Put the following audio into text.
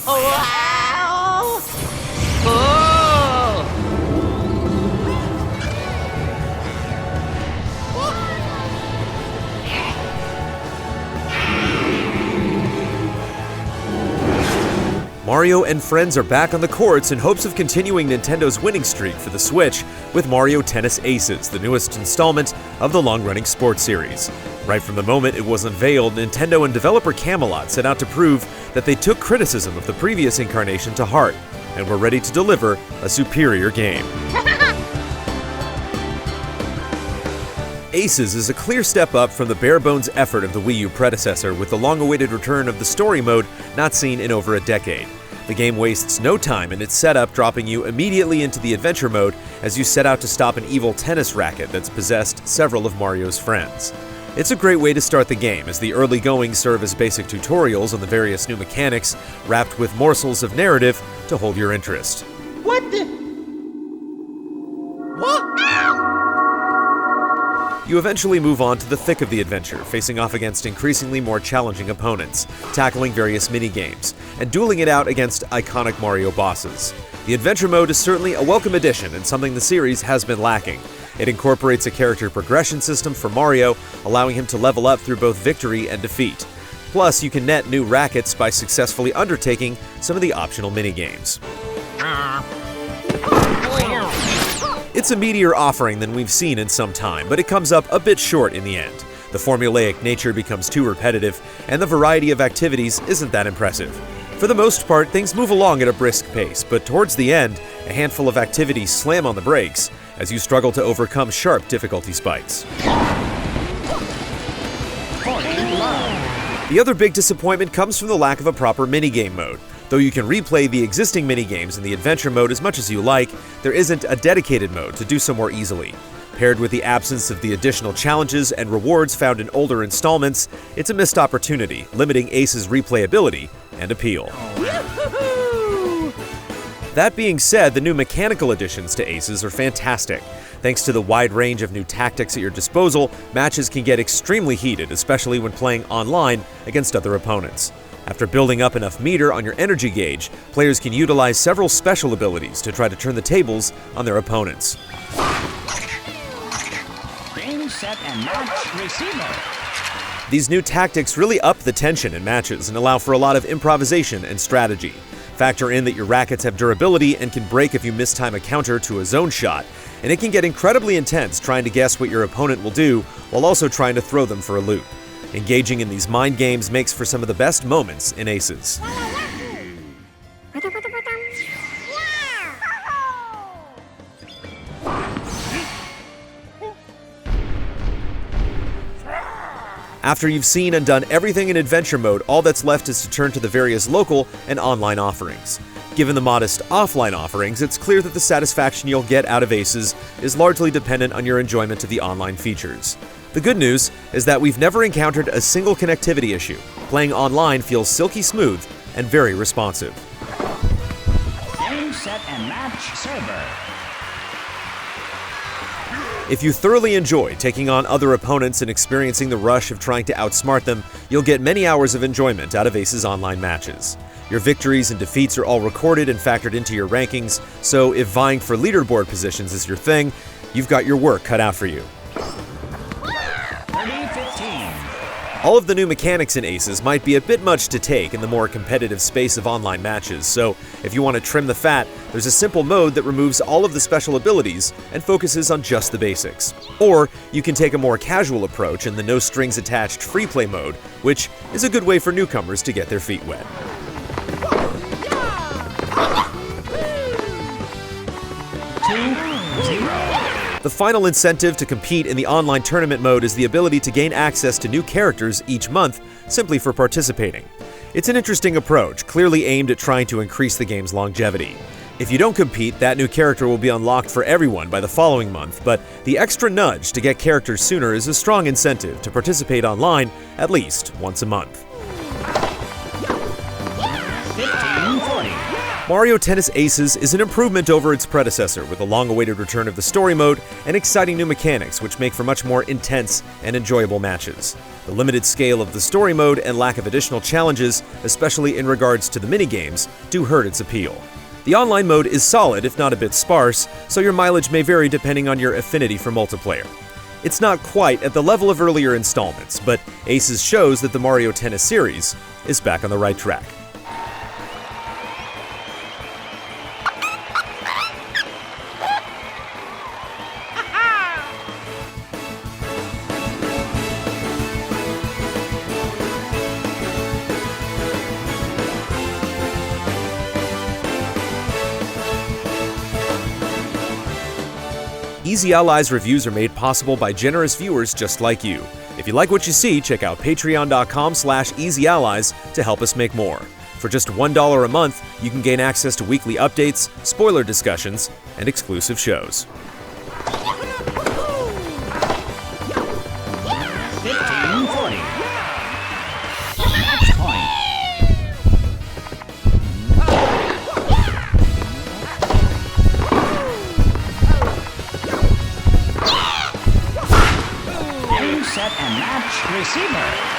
Wow! Oh! Mario and friends are back on the courts in hopes of continuing Nintendo's winning streak for the Switch with Mario Tennis Aces, the newest installment of the long-running sports series. Right from the moment it was unveiled, Nintendo and developer Camelot set out to prove that they took criticism of the previous incarnation to heart and were ready to deliver a superior game. Aces is a clear step up from the bare-bones effort of the Wii U predecessor, with the long-awaited return of the story mode not seen in over a decade. The game wastes no time in its setup, dropping you immediately into the adventure mode as you set out to stop an evil tennis racket that's possessed several of Mario's friends. It's a great way to start the game, as the early goings serve as basic tutorials on the various new mechanics, wrapped with morsels of narrative to hold your interest. What the? What? You eventually move on to the thick of the adventure, facing off against increasingly more challenging opponents, tackling various mini-games, and dueling it out against iconic Mario bosses. The adventure mode is certainly a welcome addition and something the series has been lacking. It incorporates a character progression system for Mario, allowing him to level up through both victory and defeat. Plus, you can net new rackets by successfully undertaking some of the optional mini-games. It's a meatier offering than we've seen in some time, but it comes up a bit short in the end. The formulaic nature becomes too repetitive, and the variety of activities isn't that impressive. For the most part, things move along at a brisk pace, but towards the end, a handful of activities slam on the brakes as you struggle to overcome sharp difficulty spikes. The other big disappointment comes from the lack of a proper minigame mode. Though you can replay the existing minigames in the adventure mode as much as you like, there isn't a dedicated mode to do so more easily. Paired with the absence of the additional challenges and rewards found in older installments, it's a missed opportunity, limiting Ace's replayability and appeal. That being said, the new mechanical additions to Aces are fantastic. Thanks to the wide range of new tactics at your disposal, matches can get extremely heated, especially when playing online against other opponents. After building up enough meter on your energy gauge, players can utilize several special abilities to try to turn the tables on their opponents. Game, set, and match receiver. These new tactics really up the tension in matches and allow for a lot of improvisation and strategy. Factor in that your rackets have durability and can break if you mistime a counter to a zone shot, and it can get incredibly intense trying to guess what your opponent will do while also trying to throw them for a loop. Engaging in these mind games makes for some of the best moments in Aces. After you've seen and done everything in adventure mode, all that's left is to turn to the various local and online offerings. Given the modest offline offerings, it's clear that the satisfaction you'll get out of Aces is largely dependent on your enjoyment of the online features. The good news is that we've never encountered a single connectivity issue. Playing online feels silky smooth and very responsive. Game, set, and match server. If you thoroughly enjoy taking on other opponents and experiencing the rush of trying to outsmart them, you'll get many hours of enjoyment out of Ace's online matches. Your victories and defeats are all recorded and factored into your rankings, so if vying for leaderboard positions is your thing, you've got your work cut out for you. 30-15. All of the new mechanics in Aces might be a bit much to take in the more competitive space of online matches, so if you want to trim the fat, there's a simple mode that removes all of the special abilities and focuses on just the basics. Or you can take a more casual approach in the no-strings-attached free-play mode, which is a good way for newcomers to get their feet wet. The final incentive to compete in the online tournament mode is the ability to gain access to new characters each month simply for participating. It's an interesting approach, clearly aimed at trying to increase the game's longevity. If you don't compete, that new character will be unlocked for everyone by the following month, but the extra nudge to get characters sooner is a strong incentive to participate online at least once a month. 15-40. Mario Tennis Aces is an improvement over its predecessor with a long-awaited return of the story mode and exciting new mechanics which make for much more intense and enjoyable matches. The limited scale of the story mode and lack of additional challenges, especially in regards to the minigames, do hurt its appeal. The online mode is solid if not a bit sparse, so your mileage may vary depending on your affinity for multiplayer. It's not quite at the level of earlier installments, but Aces shows that the Mario Tennis series is back on the right track. Easy Allies reviews are made possible by generous viewers just like you. If you like what you see, check out patreon.com/easyallies to help us make more. For just $1 a month, you can gain access to weekly updates, spoiler discussions, and exclusive shows. 15-40. Match point. Set and match receiver.